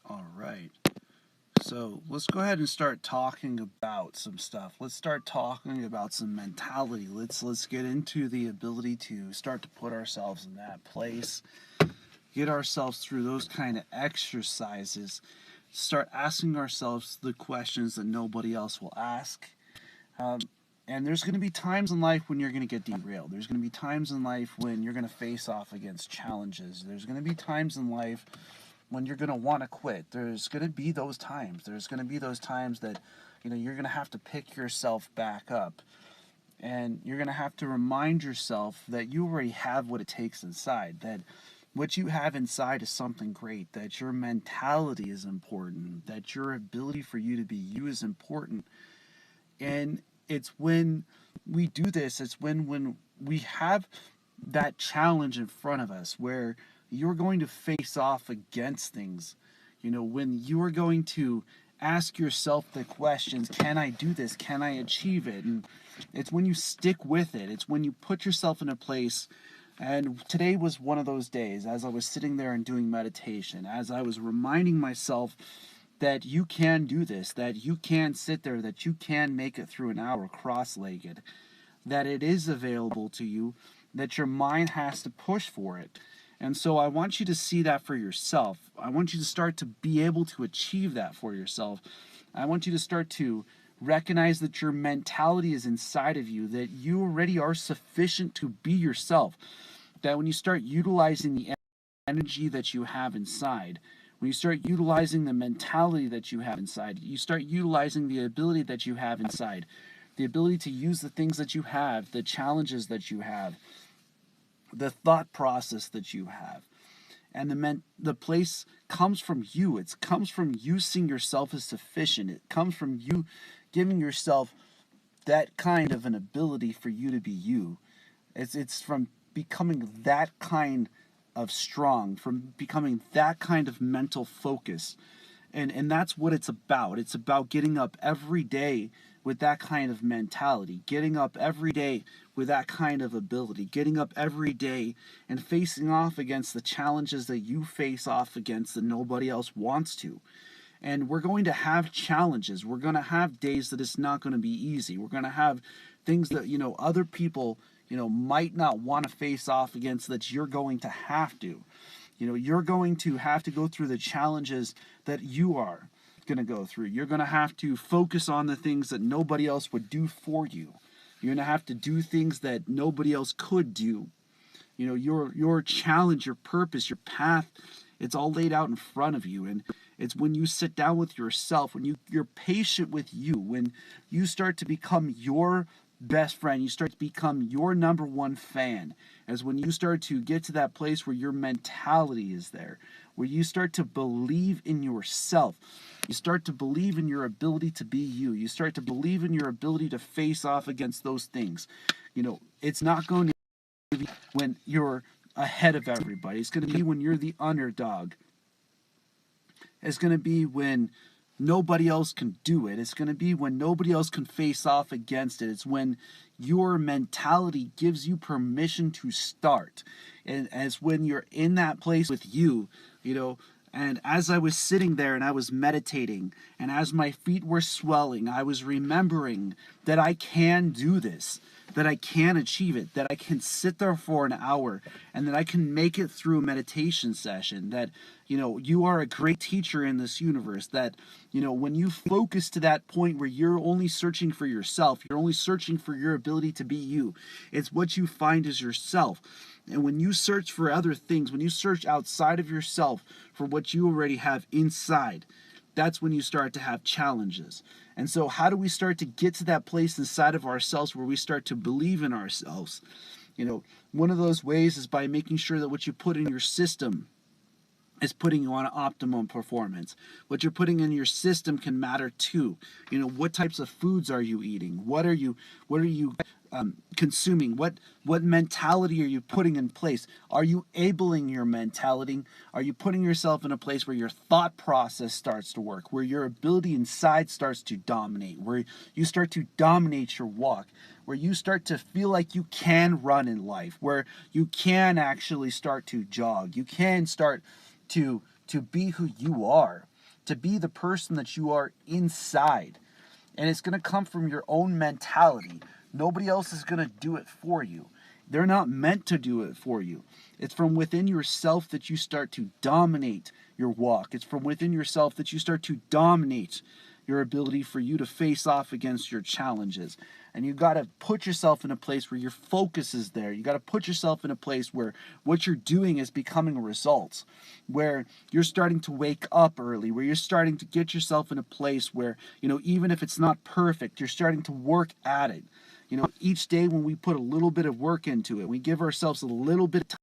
All right. So let's go ahead and start talking about some stuff. Let's start talking about some mentality. Let's get into the ability to start to put ourselves in that place, get ourselves through those kind of exercises, start asking ourselves the questions that nobody else will ask. Um, and there's going to be times in life when you're going to get derailed. There's going to be times in life when you're going to face off against challenges. There's going to be times in life when you're going to want to quit. There's going to be those times. There's going to be those times that you're going to have to pick yourself back up, and you're going to have to remind yourself that you already have what it takes inside, that what you have inside is something great, that your mentality is important, that your ability for you to be you is important. And it's when we do this, it's when we have that challenge in front of us where you're going to face off against things. When you are going to ask yourself the questions, can I do this? Can I achieve it? And it's when you stick with it. It's when you put yourself in a place. And today was one of those days, as I was sitting there and doing meditation, as I was reminding myself that you can do this, that you can sit there, that you can make it through an hour cross-legged, that it is available to you, that your mind has to push for it. And so I want you to see that for yourself. I want you to start to be able to achieve that for yourself. I want you to start to recognize that your mentality is inside of you, that you already are sufficient to be yourself. That when you start utilizing the energy that you have inside, when you start utilizing the mentality that you have inside, you start utilizing the ability that you have inside, the ability to use the things that you have, the challenges that you have, the thought process that you have. And the place comes from you. It comes from you seeing yourself as sufficient. It comes from you giving yourself that kind of an ability for you to be you. It's from becoming that kind of strong, from becoming that kind of mental focus. And that's what it's about. It's about getting up every day with that kind of mentality, getting up every day with that kind of ability, getting up every day and facing off against the challenges that you face off against that nobody else wants to. And we're going to have challenges. We're going to have days that it's not going to be easy. We're going to have things that, other people, might not want to face off against, that you're going to have to. You're going to have to go through the challenges that you are going to go through. You're going to have to focus on the things that nobody else would do for you. You're going to have to do things that nobody else could do. Your challenge, your purpose, your path, it's all laid out in front of you. And it's when you sit down with yourself, when you're patient with you, when you start to become your best friend, you start to become your number one fan, as when you start to get to that place where your mentality is there, where you start to believe in yourself, you start to believe in your ability to be you, you start to believe in your ability to face off against those things. It's not going to be when you're ahead of everybody. It's going to be when you're the underdog. It's going to be when nobody else can do it. It's going to be when nobody else can face off against it. It's when your mentality gives you permission to start. And as when you're in that place with you, and as I was sitting there and I was meditating, and as my feet were swelling, I was remembering that I can do this, that I can achieve it, that I can sit there for an hour, and that I can make it through a meditation session, that, you are a great teacher in this universe, that, when you focus to that point where you're only searching for yourself, you're only searching for your ability to be you, it's what you find is yourself. And when you search for other things, when you search outside of yourself for what you already have inside, that's when you start to have challenges. And so how do we start to get to that place inside of ourselves where we start to believe in ourselves? One of those ways is by making sure that what you put in your system is putting you on optimum performance. What you're putting in your system can matter too. What types of foods are you eating? What are you consuming? What mentality are you putting in place? Are you abling your mentality? Are you putting yourself in a place where your thought process starts to work, where your ability inside starts to dominate, where you start to dominate your walk, where you start to feel like you can run in life, where you can actually start to jog, you can start to be who you are? to be the person that you are inside. And it's going to come from your own mentality. Nobody else is going to do it for you. They're not meant to do it for you. It's from within yourself that you start to dominate your walk. It's from within yourself that you start to dominate your ability for you to face off against your challenges. And you got to put yourself in a place where your focus is there. You got to put yourself in a place where what you're doing is becoming results, where you're starting to wake up early, where you're starting to get yourself in a place where, even if it's not perfect, you're starting to work at it. Each day when we put a little bit of work into it, we give ourselves a little bit of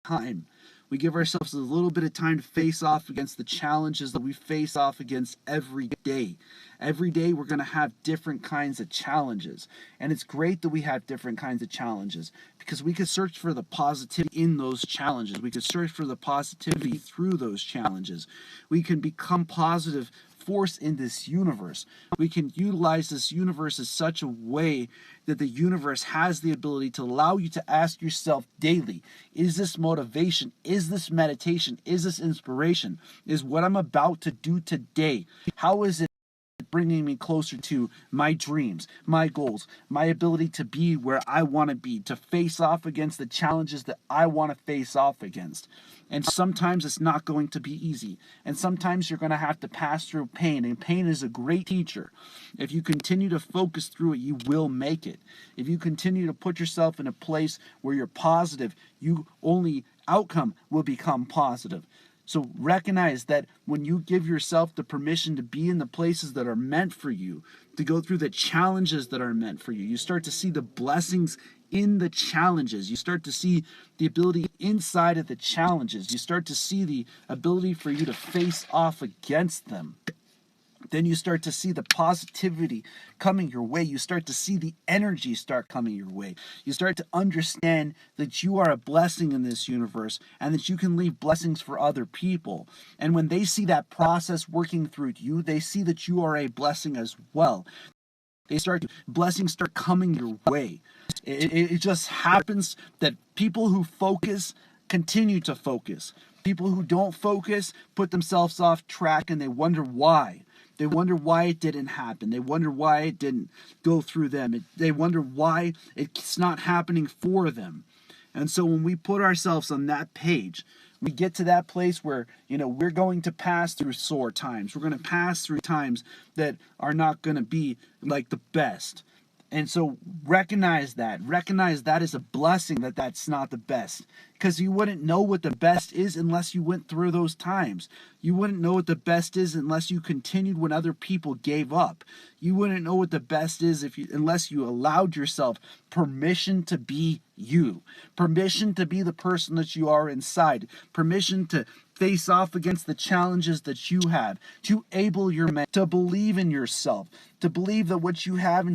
time. We give ourselves a little bit of time to face off against the challenges that we face off against every day. Every day we're going to have different kinds of challenges. And it's great that we have different kinds of challenges because we can search for the positivity in those challenges. We can search for the positivity through those challenges. We can become positive force in this universe. We can utilize this universe in such a way that the universe has the ability to allow you to ask yourself daily, is this motivation? Is this meditation? Is this inspiration? Is what I'm about to do today, how is it bringing me closer to my dreams, my goals, my ability to be where I want to be, to face off against the challenges that I want to face off against? And sometimes it's not going to be easy. And sometimes you're going to have to pass through pain. And pain is a great teacher. If you continue to focus through it, you will make it. If you continue to put yourself in a place where you're positive, you only outcome will become positive. So recognize that when you give yourself the permission to be in the places that are meant for you, to go through the challenges that are meant for you, you start to see the blessings in the challenges. You start to see the ability inside of the challenges. You start to see the ability for you to face off against them. Then you start to see the positivity coming your way. You start to see the energy start coming your way. You start to understand that you are a blessing in this universe and that you can leave blessings for other people. And when they see that process working through you, they see that you are a blessing as well. Blessings start coming your way. It just happens that people who focus continue to focus. People who don't focus put themselves off track and they wonder why. They wonder why it didn't happen. They wonder why it didn't go through them. They wonder why it's not happening for them. And so when we put ourselves on that page, we get to that place where, we're going to pass through sore times. We're going to pass through times that are not going to be like the best. And so recognize that is a blessing that that's not the best, because you wouldn't know what the best is unless you went through those times. You wouldn't know what the best is unless you continued when other people gave up. You wouldn't know what the best is unless you allowed yourself permission to be you, permission to be the person that you are inside, permission to face off against the challenges that you have, to able your men, to believe in yourself, to believe that what you have